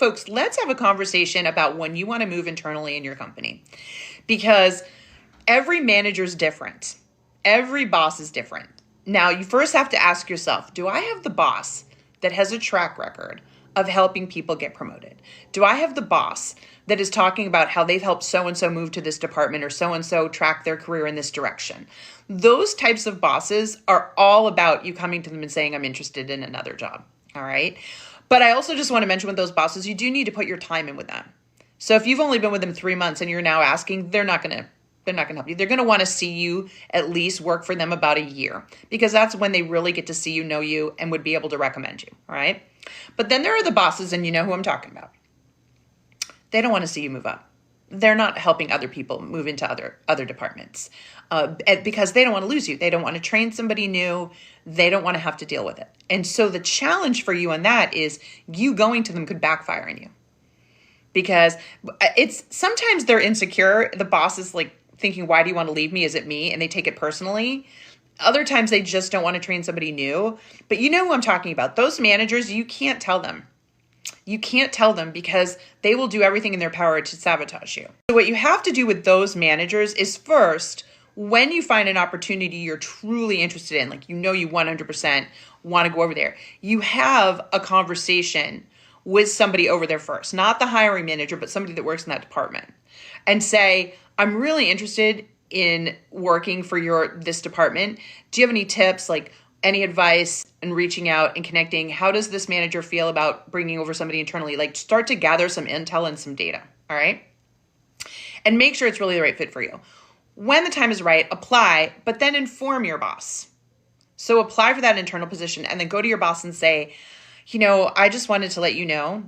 folks, let's have a conversation about when you want to move internally in your company, because every manager is different. Every boss is different. Now, you first have to ask yourself, do I have the boss that has a track record of helping people get promoted? Do I have the boss that is talking about how they've helped so-and-so move to this department or so-and-so track their career in this direction? Those types of bosses are all about you coming to them and saying, I'm interested in another job. All right. But I also just want to mention with those bosses, you do need to put your time in with them. So if you've only been with them 3 months and you're now asking, they're not going to help you. They're going to want to see you at least work for them about a year, because that's when they really get to see you, know you, and would be able to recommend you. All right. But then there are the bosses, and you know who I'm talking about. They don't want to see you move up. They're not helping other people move into other departments because they don't want to lose you. They don't want to train somebody new. They don't want to have to deal with it. And so the challenge for you on that is you going to them could backfire on you, because it's sometimes they're insecure. The boss is like thinking, why do you want to leave me? Is it me? And they take it personally. Other times they just don't want to train somebody new. But you know who I'm talking about. Those managers, you can't tell them. You can't tell them because they will do everything in their power to sabotage you. So what you have to do with those managers is first, when you find an opportunity you're truly interested in, like you 100% want to go over there, you have a conversation with somebody over there first, not the hiring manager, but somebody that works in that department, and say, I'm really interested in working for this department. Do you have any tips, like any advice in reaching out and connecting? How does this manager feel about bringing over somebody internally? Like start to gather some intel and some data, all right? And make sure it's really the right fit for you. When the time is right, apply, but then inform your boss. So apply for that internal position and then go to your boss and say, I just wanted to let you know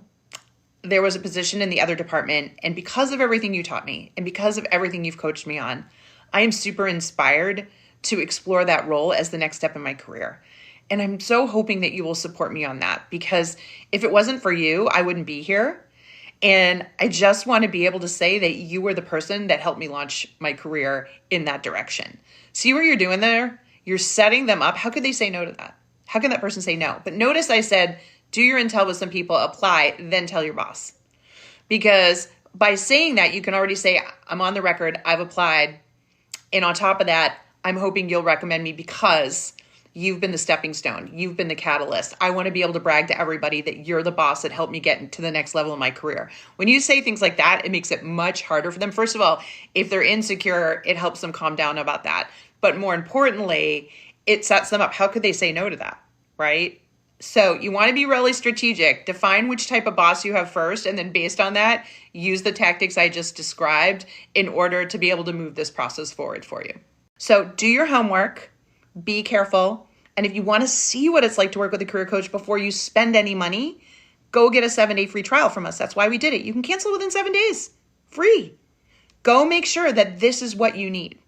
there was a position in the other department, and because of everything you taught me and because of everything you've coached me on, I am super inspired to explore that role as the next step in my career. And I'm so hoping that you will support me on that, because if it wasn't for you, I wouldn't be here. And I just want to be able to say that you were the person that helped me launch my career in that direction. See what you're doing there? You're setting them up. How could they say no to that? How can that person say no? But notice I said, do your intel with some people, apply, then tell your boss. Because by saying that, you can already say, I'm on the record, I've applied. And on top of that, I'm hoping you'll recommend me because you've been the stepping stone. You've been the catalyst. I want to be able to brag to everybody that you're the boss that helped me get to the next level of my career. When you say things like that, it makes it much harder for them. First of all, if they're insecure, it helps them calm down about that. But more importantly, it sets them up. How could they say no to that, right? So you want to be really strategic. Define which type of boss you have first, and then based on that, use the tactics I just described in order to be able to move this process forward for you. So do your homework, be careful, and if you want to see what it's like to work with a career coach before you spend any money, go get a 7-day free trial from us. That's why we did it. You can cancel within 7 days, free. Go make sure that this is what you need.